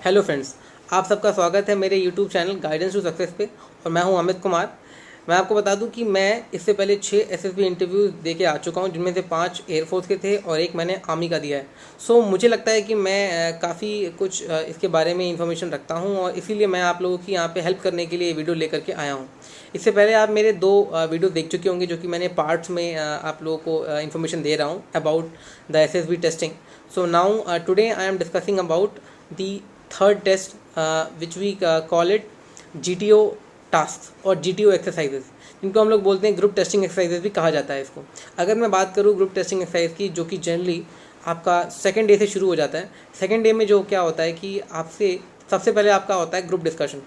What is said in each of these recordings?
Hello friends, आप सबका स्वागत है मेरे YouTube channel guidance to success पे। और मैं हूं अमित कुमार। मैं आपको बता दूं कि मैं इससे पहले 6 एसएसबी इंटरव्यू दे के आ चुका हूं, जिनमें से 5 एयरफोर्स के थे और एक मैंने आर्मी का दिया है। सो मुझे लगता है कि मैं काफ़ी कुछ इसके बारे में इंफॉर्मेशन रखता हूं और इसीलिए मैं आप लोगों की यहाँ पे हेल्प करने के लिए ये वीडियो लेकर के आया हूँ। इससे पहले आप मेरे 2 वीडियो देख चुके होंगे, जो कि मैंने पार्ट्स में आप लोगों को इन्फॉर्मेशन दे रहा हूँ about the SSB testing. So now today I am discussing about the third test which we call it GTO tasks और GTO exercises, जिनको हम लोग बोलते हैं ग्रुप टेस्टिंग एक्सरसाइजेज भी कहा जाता है इसको। अगर मैं बात करूँ ग्रुप टेस्टिंग एक्सरसाइज की, जो कि जनरली आपका सेकेंड डे से शुरू हो जाता है। सेकेंड डे में जो क्या होता है कि आपसे सबसे पहले आपका होता है ग्रुप डिस्कशन।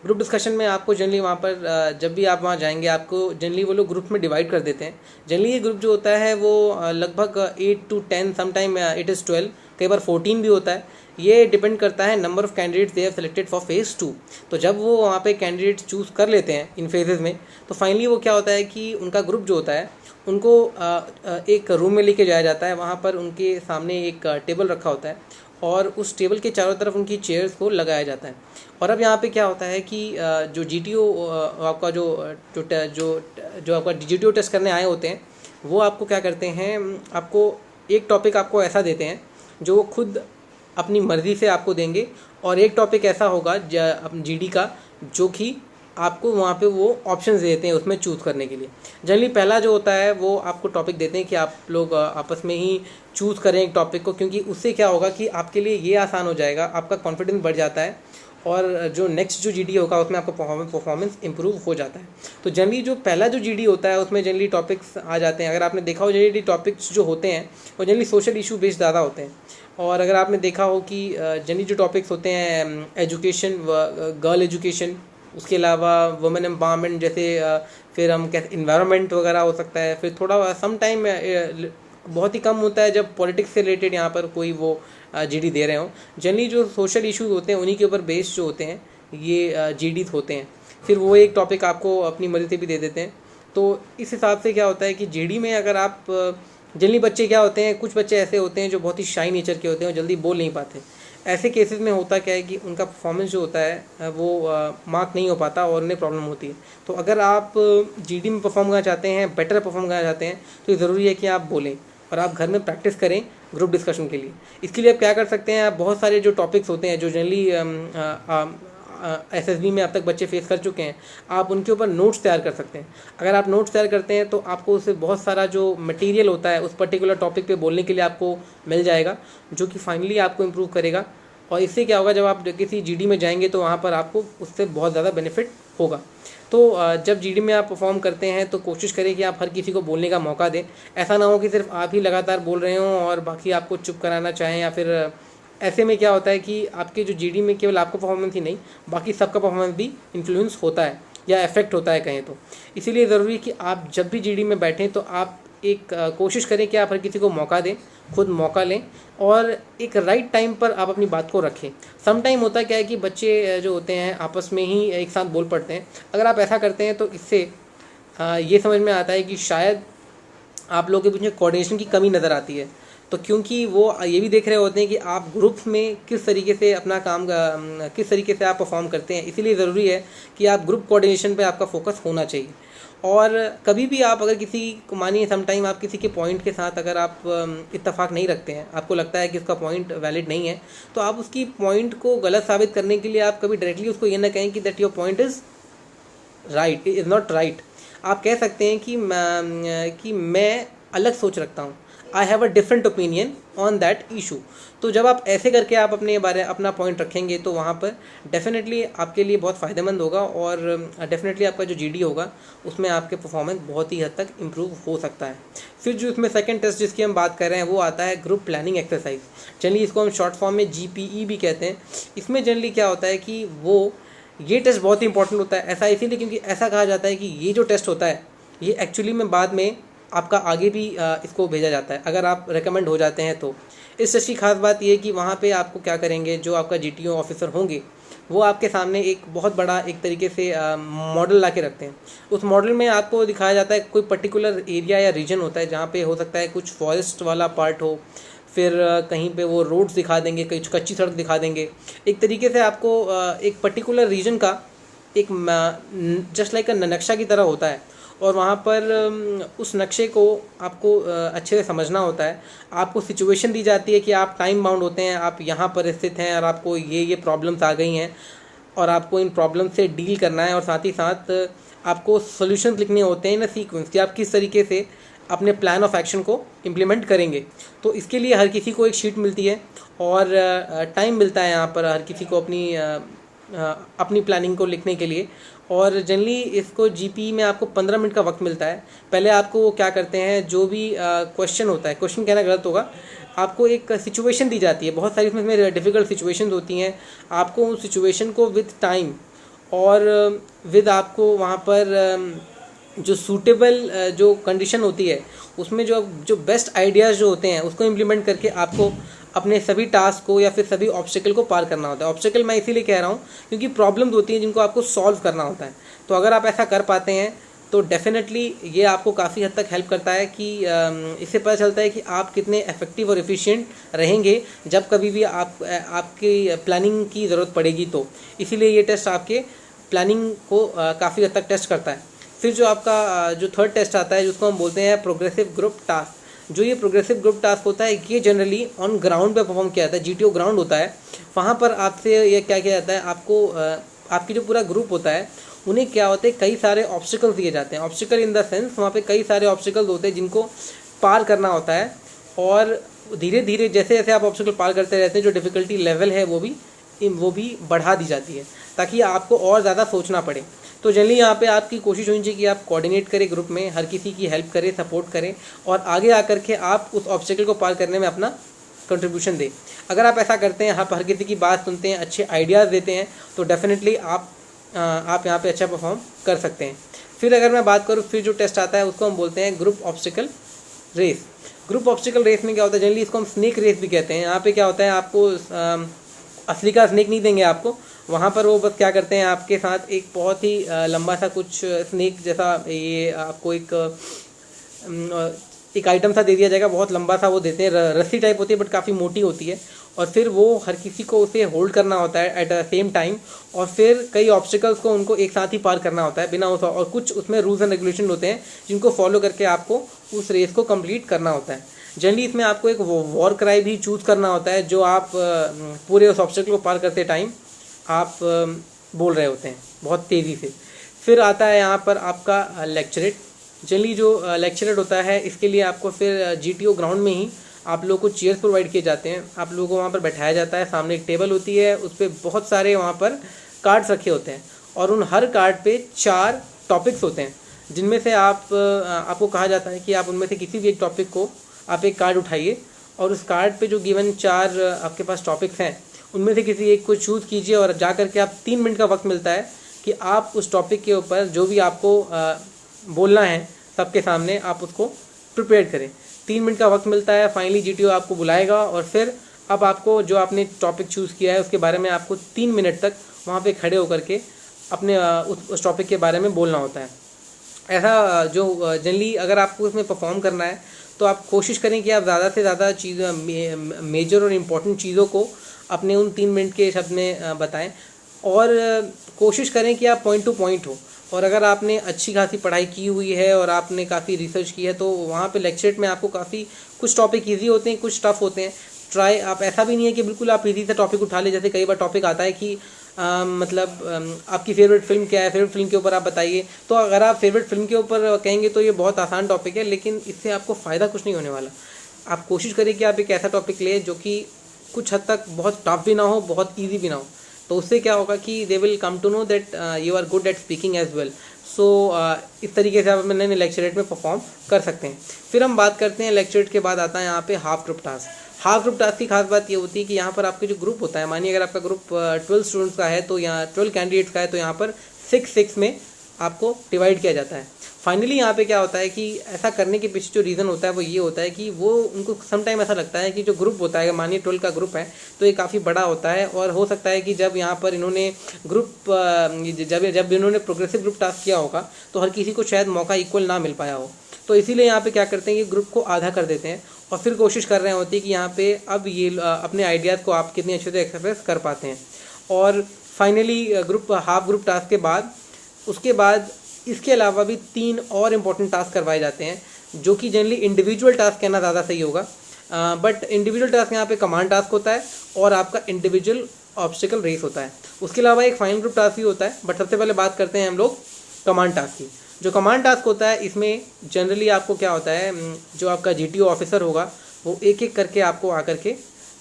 ग्रुप डिस्कशन में आपको जनरली वहाँ पर जब भी आप वहाँ जाएंगे, आपको जनरली वो लोग ग्रुप में डिवाइड कर देते हैं। जनरली ये ग्रुप जो होता है वो लगभग 8 to 10, समटाइम इट इज़ 12, कई बार 14 भी होता है। ये डिपेंड करता है number of candidates they have selected for phase 2। तो जब वो वहाँ पे कैंडिडेट्स चूज़ कर लेते हैं इन फेजेज़ में, तो फाइनली वो क्या होता है कि उनका ग्रुप जो होता है उनको एक रूम में लेके जाया जाता है। वहाँ पर उनके सामने एक टेबल रखा होता है और उस टेबल के चारों तरफ उनकी चेयर्स को लगाया जाता है। और अब यहाँ पे क्या होता है कि जो जीटीओ आपका जो आपका जीटीओ टेस्ट करने आए होते हैं, वो आपको क्या करते हैं, आपको एक टॉपिक आपको ऐसा देते हैं जो वो खुद अपनी मर्ज़ी से आपको देंगे, और एक टॉपिक ऐसा होगा जीडी का जो कि आपको वहाँ पे वो ऑप्शंस देते हैं उसमें चूज़ करने के लिए। जनरली पहला जो होता है वो आपको टॉपिक देते हैं कि आप लोग आपस में ही चूज़ करें एक टॉपिक को, क्योंकि उससे क्या होगा कि आपके लिए ये आसान हो जाएगा, आपका कॉन्फिडेंस बढ़ जाता है और जो नेक्स्ट जो जीडी होगा उसमें आपका परफॉर्मेंस इंप्रूव हो जाता है। तो जनरली जो पहला जो जीडी होता है उसमें जनरली टॉपिक्स आ जाते हैं। अगर आपने देखा हो, जनरली टॉपिक्स जो होते हैं वो जनरली सोशल इशू बेस्ड ज़्यादा होते हैं। और अगर आपने देखा हो कि जनरली जो टॉपिक्स होते हैं एजुकेशन, गर्ल एजुकेशन, उसके अलावा वुमेन एम्पावरमेंट, जैसे फिर हम कैसे इन्वायरमेंट वगैरह हो सकता है। फिर थोड़ा सम टाइम बहुत ही कम होता है जब पॉलिटिक्स से रिलेटेड यहाँ पर कोई वो जीडी दे रहे हो। जनरली जो सोशल इशूज़ होते हैं उन्हीं के ऊपर बेस्ड जो होते हैं ये जीडीज होते हैं। फिर वो एक टॉपिक आपको अपनी मर्ज़ी से भी दे देते हैं। तो इस हिसाब से क्या होता है कि जीडी में अगर आप जनरली बच्चे क्या होते हैं, कुछ बच्चे ऐसे होते हैं जो बहुत ही शाई नेचर के होते हैं और जल्दी बोल नहीं पाते। ऐसे केसेस में होता क्या है कि उनका परफॉर्मेंस जो होता है वो मार्क नहीं हो पाता और उन्हें प्रॉब्लम होती है। तो अगर आप जीडी में परफॉर्म करना चाहते हैं, बेटर परफॉर्म करना चाहते हैं, तो ये ज़रूरी है कि आप बोलें और आप घर में प्रैक्टिस करें ग्रुप डिस्कशन के लिए। इसके लिए आप क्या कर सकते हैं, आप बहुत सारे जो टॉपिक्स होते हैं जो जनरली एसएसबी में अब तक बच्चे फेस कर चुके हैं, आप उनके ऊपर नोट्स तैयार कर सकते हैं। अगर आप नोट्स तैयार करते हैं तो आपको उससे बहुत सारा जो मटेरियल होता है उस पर्टिकुलर टॉपिक पे बोलने के लिए आपको मिल जाएगा, जो कि फाइनली आपको इम्प्रूव करेगा। और इससे क्या होगा, जब आप किसी जीडी में जाएंगे तो वहाँ पर आपको उससे बहुत ज़्यादा बेनिफिट होगा। तो जब जीडी में आप परफॉर्म करते हैं तो कोशिश करें कि आप हर किसी को बोलने का मौका दें। ऐसा ना हो कि सिर्फ आप ही लगातार बोल रहे हों और बाकी आपको चुप कराना चाहें, या फिर ऐसे में क्या होता है कि आपके जो जीडी में केवल आपका परफॉर्मेंस ही नहीं, बाकी सबका परफॉर्मेंस भी इन्फ्लुएंस होता है या इफेक्ट होता है कहें तो। इसीलिए ज़रूरी है कि आप जब भी जीडी में बैठें तो आप एक कोशिश करें कि आप हर किसी को मौका दें, खुद मौका लें और एक राइट टाइम पर आप अपनी बात को रखें। सम टाइम होता क्या है कि बच्चे जो होते हैं आपस में ही एक साथ बोल पड़ते हैं। अगर आप ऐसा करते हैं तो इससे ये समझ में आता है कि शायद आप लोगों के बीच में कोऑर्डिनेशन की कमी नज़र आती है। तो क्योंकि वो ये भी देख रहे होते हैं कि आप ग्रुप्स में किस तरीके से अपना काम किस तरीके से आप परफॉर्म करते हैं, इसीलिए ज़रूरी है कि आप ग्रुप कोऑर्डिनेशन पे आपका फोकस होना चाहिए। और कभी भी आप अगर किसी को, मानिए समटाइम आप किसी के पॉइंट के साथ अगर आप इत्तेफाक नहीं रखते हैं, आपको लगता है कि उसका पॉइंट वैलिड नहीं है, तो आप उसकी पॉइंट को गलत साबित करने के लिए आप कभी डायरेक्टली उसको ये ना कहें कि that your point is right, is not right. आप कह सकते हैं कि मैं अलग सोच रखता हूँ, I have a different opinion on that issue. तो जब आप ऐसे करके आप अपना पॉइंट रखेंगे तो वहाँ पर डेफिनेटली आपके लिए बहुत फ़ायदेमंद होगा और डेफिनेटली आपका जो जीडी होगा उसमें आपके परफॉर्मेंस बहुत ही हद तक इम्प्रूव हो सकता है। फिर जो इसमें सेकंड टेस्ट जिसकी हम बात कर रहे हैं वो आता है ग्रुप प्लानिंग एक्सरसाइज। जनरली इसको हम शॉर्ट फॉर्म में जीपीई भी कहते हैं। इसमें जनरली क्या होता है कि ये टेस्ट बहुत ही इंपॉर्टेंट होता है। ऐसा इसीलिए क्योंकि ऐसा कहा जाता है कि ये जो टेस्ट होता है ये एक्चुअली में बाद में आपका आगे भी इसको भेजा जाता है अगर आप रिकमेंड हो जाते हैं तो। इस टेस्ट की खास बात ये है कि वहाँ पे आपको क्या करेंगे, जो आपका जीटीओ ऑफिसर होंगे वो आपके सामने एक बहुत बड़ा एक तरीके से मॉडल ला के रखते हैं। उस मॉडल में आपको दिखाया जाता है कोई पर्टिकुलर एरिया या रीजन होता है जहाँ पे हो सकता है कुछ फॉरेस्ट वाला पार्ट हो, फिर कहीं पे वो रोड्स दिखा देंगे, कहीं कच्ची सड़क दिखा देंगे। एक तरीके से आपको एक पर्टिकुलर रीजन का एक जस्ट लाइक नक्शा की तरह होता है, और वहाँ पर उस नक्शे को आपको अच्छे से समझना होता है। आपको सिचुएशन दी जाती है कि आप टाइम बाउंड होते हैं, आप यहाँ पर स्थित हैं और आपको ये प्रॉब्लम्स आ गई हैं और आपको इन प्रॉब्लम से डील करना है, और साथ ही साथ आपको सॉल्यूशंस लिखने होते हैं इन सीक्वेंस कि आप किस तरीके से अपने प्लान ऑफ एक्शन को इम्प्लीमेंट करेंगे। तो इसके लिए हर किसी को एक शीट मिलती है और टाइम मिलता है यहाँ पर हर किसी को अपनी प्लानिंग को लिखने के लिए। और जनरली इसको जीपी में आपको 15 मिनट का वक्त मिलता है। पहले आपको वो क्या करते हैं, जो भी क्वेश्चन होता है, क्वेश्चन कहना गलत होगा, आपको एक सिचुएशन दी जाती है, बहुत सारी इसमें डिफ़िकल्ट सिचुएशंस होती हैं। आपको उस सिचुएशन को विद टाइम और विद आपको वहाँ पर जो सूटेबल जो कंडीशन होती है उसमें जो बेस्ट आइडियाज़ जो होते हैं उसको इम्प्लीमेंट करके आपको अपने सभी टास्क को या फिर सभी ऑब्स्टिकल को पार करना होता है। ऑब्स्टिकल मैं इसीलिए कह रहा हूँ क्योंकि प्रॉब्लम्स होती हैं जिनको आपको सॉल्व करना होता है। तो अगर आप ऐसा कर पाते हैं तो डेफिनेटली ये आपको काफ़ी हद तक हेल्प करता है कि इससे पता चलता है कि आप कितने इफेक्टिव और एफिशिएंट रहेंगे जब कभी भी आपकी प्लानिंग की ज़रूरत पड़ेगी। तो इसीलिए ये टेस्ट आपके प्लानिंग को काफ़ी हद तक टेस्ट करता है। फिर जो आपका जो थर्ड टेस्ट आता है जिसको हम बोलते हैं प्रोग्रेसिव ग्रुप टास्क। जो ये प्रोग्रेसिव ग्रुप टास्क होता है ये जनरली ऑन ग्राउंड पे परफॉर्म किया जाता है। जीटीओ ग्राउंड होता है, वहाँ पर आपसे ये क्या किया जाता है, आपको आपकी जो पूरा ग्रुप होता है उन्हें क्या होते हैं, कई सारे ऑब्स्टिकल्स दिए जाते हैं। ऑब्स्टिकल इन द सेंस वहाँ पे कई सारे ऑब्स्टिकल्स होते हैं जिनको पार करना होता है, और धीरे धीरे जैसे जैसे आप ऑब्स्टिकल पार करते रहते हैं जो डिफ़िकल्टी लेवल है वो भी बढ़ा दी जाती है ताकि आपको और ज़्यादा सोचना पड़े। तो जनरली यहाँ पे आपकी कोशिश होनी चाहिए कि आप कोऑर्डिनेट करें ग्रुप में, हर किसी की हेल्प करें, सपोर्ट करें और आगे आकर के आप उस ऑब्स्टिकल को पार करने में अपना कंट्रीब्यूशन दें। अगर आप ऐसा करते हैं, आप हर किसी की बात सुनते हैं, अच्छे आइडियाज़ देते हैं, तो डेफिनेटली आप यहाँ पे अच्छा परफॉर्म कर सकते हैं। फिर अगर मैं बात करूँ, फिर जो टेस्ट आता है उसको हम बोलते हैं group obstacle race. Group obstacle race में क्या होता है, जनरली इसको हम स्नेक रेस भी कहते हैं। यहाँ पे क्या होता है, आपको असली का स्नेक नहीं देंगे आपको, वहाँ पर वो बस क्या करते हैं, आपके साथ एक बहुत ही लंबा सा कुछ स्नेक जैसा ये आपको एक आइटम सा दे दिया जाएगा, बहुत लंबा सा वो देते हैं, रस्सी टाइप होती है बट काफ़ी मोटी होती है, और फिर वो हर किसी को उसे होल्ड करना होता है एट द सेम टाइम, और फिर कई ऑब्स्टिकल्स को उनको एक साथ ही पार करना होता है बिना और कुछ उसमें रूल्स एंड रेगुलेशन होते हैं जिनको फॉलो करके आपको उस रेस को कंप्लीट करना होता है। जनरली इसमें आपको एक वॉर क्राई भी चूज़ करना होता है जो आप पूरे उस ऑब्स्टिकल को पार करते टाइम आप बोल रहे होते हैं बहुत तेज़ी से। फिर आता है यहाँ पर आपका लेक्चरेट। जनरली जो लेक्चरेट होता है इसके लिए आपको फिर जीटीओ ग्राउंड में ही आप लोगों को चेयर्स प्रोवाइड किए जाते हैं, आप लोगों को वहाँ पर बैठाया जाता है, सामने एक टेबल होती है, उस पर बहुत सारे वहाँ पर कार्ड्स रखे होते हैं, और उन हर कार्ड पे 4 टॉपिक्स होते हैं जिनमें से आपको कहा जाता है कि आप उनमें से किसी भी एक टॉपिक को आप एक कार्ड उठाइए, और उस कार्ड पे जो गिवन 4 आपके पास टॉपिक्स हैं उनमें से किसी एक को चूज़ कीजिए, और जा कर के आप 3 मिनट का वक्त मिलता है कि आप उस टॉपिक के ऊपर जो भी आपको बोलना है सबके सामने आप उसको प्रिपेयर करें। 3 मिनट का वक्त मिलता है। फाइनली जीटीओ आपको बुलाएगा और फिर अब आपको जो आपने टॉपिक चूज़ किया है उसके बारे में आपको 3 मिनट तक वहाँ पे खड़े होकर के अपने उस टॉपिक के बारे में बोलना होता है। ऐसा जो जनरली अगर आपको इसमें परफॉर्म करना है तो आप कोशिश करें कि आप ज़्यादा से ज़्यादा मेजर और इम्पॉर्टेंट चीज़ों को अपने उन 3 मिनट के शब्द में बताएं, और कोशिश करें कि आप पॉइंट टू पॉइंट हो। और अगर आपने अच्छी खासी पढ़ाई की हुई है और आपने काफ़ी रिसर्च की है तो वहाँ पे लेक्चरेट में आपको काफ़ी कुछ टॉपिक इजी होते हैं, कुछ टफ होते हैं। आप ऐसा भी नहीं है कि बिल्कुल आप इजी सा टॉपिक उठा ले, जैसे कई बार टॉपिक आता है कि आपकी फेवरेट फिल्म क्या है, फेवरेट फिल्म के ऊपर आप बताइए। तो अगर आप फेवरेट फिल्म के ऊपर कहेंगे तो ये बहुत आसान टॉपिक है, लेकिन इससे आपको फ़ायदा कुछ नहीं होने वाला। आप कोशिश करें कि आप एक ऐसा टॉपिक लें जो कि कुछ हद तक बहुत टफ भी ना हो, बहुत ईजी भी ना हो। तो उससे क्या होगा कि they will come to know that you are good at speaking as well. सो इस तरीके से आप अपने लेक्चरेट में परफॉर्म कर सकते हैं। फिर हम बात करते हैं लेक्चरेट के बाद आता है यहाँ पे half group task. Half group task की खास बात ये होती है कि यहाँ पर आपके जो ग्रुप होता है, मानिए अगर आपका ग्रुप 12 स्टूडेंट्स का है तो यहाँ 12 कैंडिडेट्स का है तो यहाँ पर 6 में आपको डिवाइड किया जाता है। फाइनली यहाँ पे क्या होता है कि ऐसा करने के पीछे जो रीज़न होता है वो ये होता है कि वो उनको समटाइम ऐसा लगता है कि जो ग्रुप होता है, मानिए 12 का ग्रुप है तो ये काफ़ी बड़ा होता है, और हो सकता है कि जब यहाँ पर इन्होंने जब इन्होंने प्रोग्रेसिव ग्रुप टास्क किया होगा तो हर किसी को शायद मौका इक्वल ना मिल पाया हो। तो इसीलिए यहाँ पे क्या करते हैं कि ग्रुप को आधा कर देते हैं और फिर कोशिश कर रहे होते हैं कि यहाँ पे अब ये अपने आइडियाज़ को आप कितने अच्छे से एक्सप्रेस कर पाते हैं। और finally group half group task के बाद उसके बाद इसके अलावा भी 3 और इम्पोर्टेंट टास्क करवाए जाते हैं, जो कि जनरली इंडिविजुअल टास्क कहना ज़्यादा सही होगा। बट इंडिविजुअल टास्क यहाँ पे कमांड टास्क होता है और आपका इंडिविजुअल ऑब्स्टिकल रेस होता है। उसके अलावा एक फाइनल ग्रुप टास्क भी होता है, बट सबसे पहले बात करते हैं हम लोग कमांड टास्क की। जो कमांड टास्क होता है इसमें जनरली आपको क्या होता है, जो आपका जीटीओ ऑफिसर होगा वो एक एक करके आपको आकर के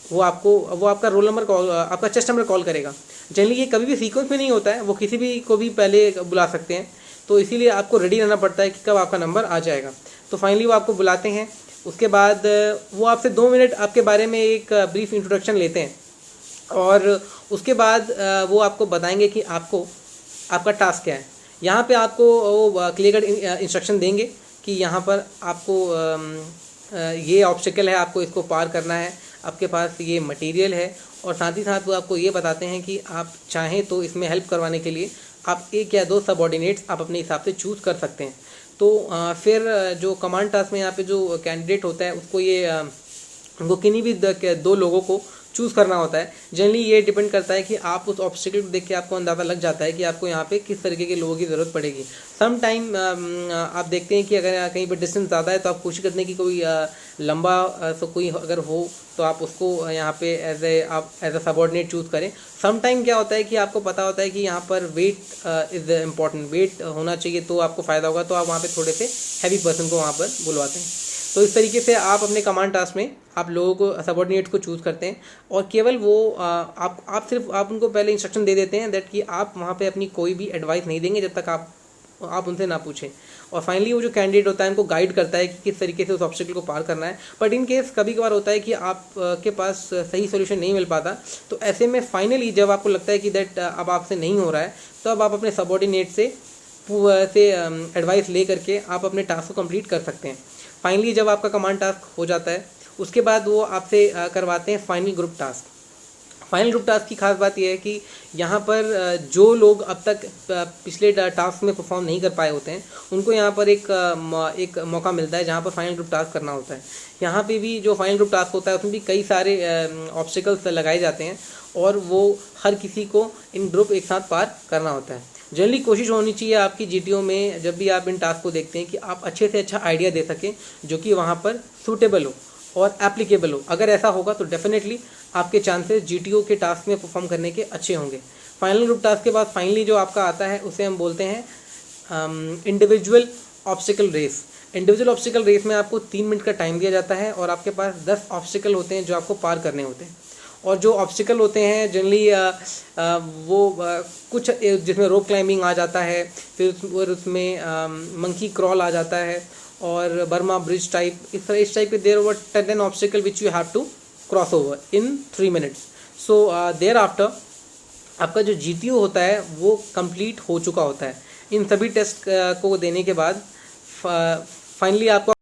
वो आपका रोल नंबर कॉल, आपका चेस्ट नंबर कॉल करेगा। जनरली ये कभी भी सीक्वेंस में नहीं होता है, वो किसी भी को भी पहले बुला सकते हैं, तो इसीलिए आपको रेडी रहना पड़ता है कि कब आपका नंबर आ जाएगा। तो फाइनली वो आपको बुलाते हैं। उसके बाद वो आपसे 2 मिनट आपके बारे में एक ब्रीफ इंट्रोडक्शन लेते हैं और उसके बाद वो आपको बताएंगे कि आपका टास्क क्या है। यहाँ पे आपको वो क्लियर कट इंस्ट्रक्शन देंगे कि यहाँ पर आपको ये ऑब्स्टिकल है, आपको इसको पार करना है, आपके पास ये मटेरियल है, और साथ ही साथ वो आपको ये बताते हैं कि आप चाहें तो इसमें हेल्प करवाने के लिए आप 1 या 2 सबऑर्डिनेट्स आप अपने हिसाब से चूज़ कर सकते हैं। तो फिर जो कमांड टास्क में यहाँ पे जो कैंडिडेट होता है उसको ये उनको किन्हीं भी 2 लोगों को चूज़ करना होता है। जनरली ये डिपेंड करता है कि आप उस ऑब्स्टिकल को देख के आपको अंदाज़ा लग जाता है कि आपको यहाँ पे किस तरीके के लोगों की ज़रूरत पड़ेगी। सम टाइम आप देखते हैं कि अगर कहीं पर डिस्टेंस ज़्यादा है तो आप कोशिश करते हैं कि कोई लंबा तो कोई अगर हो तो आप उसको यहाँ पे एज अ सबऑर्डिनेट चूज़ करें। सम टाइम क्या होता है कि आपको पता होता है कि यहाँ पर वेट इज़ इम्पॉर्टेंट, वेट होना चाहिए तो आपको फ़ायदा होगा, तो आप वहाँ पे थोड़े से हैवी पर्सन को वहाँ पर बुलवाते हैं। तो इस तरीके से आप अपने कमांड टास्क में आप लोगों को सबऑर्डिनेट्स को चूज़ करते हैं और केवल वो आप सिर्फ आप उनको पहले इंस्ट्रक्शन दे देते हैं दैट कि आप वहाँ पे अपनी कोई भी एडवाइस नहीं देंगे जब तक आप उनसे ना पूछें। और फाइनली वो जो कैंडिडेट होता है उनको गाइड करता है कि किस तरीके से उस ऑब्स्टिकल को पार करना है। बट इन केस कभी कभार होता है कि आप के पास सही सोल्यूशन नहीं मिल पाता, तो ऐसे में फाइनली जब आपको लगता है कि दैट अब आपसे नहीं हो रहा है, तो अब आप अपने सबऑर्डिनेट से एडवाइस ले करके आप अपने टास्क को कंप्लीट कर सकते हैं। फाइनली जब आपका कमांड टास्क हो जाता है उसके बाद वो आपसे करवाते हैं final group task. Final group task की खास बात यह है कि यहाँ पर जो लोग अब तक पिछले टास्क में परफॉर्म नहीं कर पाए होते हैं उनको यहाँ पर एक मौका मिलता है जहाँ पर फाइनल ग्रुप टास्क करना होता है। यहाँ पे भी जो फाइनल ग्रुप टास्क होता है उसमें भी कई सारे ऑब्स्टिकल्स लगाए जाते हैं और वो हर किसी को इन ग्रुप एक साथ पार करना होता है। जनरली कोशिश होनी चाहिए आपकी जीटीओ में जब भी आप इन टास्क को देखते हैं कि आप अच्छे से अच्छा आइडिया दे सकें जो कि वहाँ पर सूटेबल हो और एप्लीकेबल हो। अगर ऐसा होगा तो डेफिनेटली आपके चांसेस जीटीओ के टास्क में परफॉर्म करने के अच्छे होंगे। फाइनल ग्रुप टास्क के बाद फाइनली जो आपका आता है उसे हम बोलते हैं individual obstacle race. Individual obstacle race में आपको 3 मिनट का टाइम दिया जाता है और आपके पास 10 ऑब्स्टिकल होते हैं जो आपको पार करने होते हैं। और जो ऑब्स्टिकल होते हैं जनरली कुछ जिसमें रोप क्लाइंबिंग आ जाता है, फिर उसमें मंकी क्रॉल आ जाता है और बर्मा ब्रिज टाइप, इस टाइप के there over 10 obstacle which you have to cross over in 3 minutes. So thereafter आपका जो जीटीओ होता है वो कंप्लीट हो चुका होता है। इन सभी टेस्ट को देने के बाद फाइनली आपको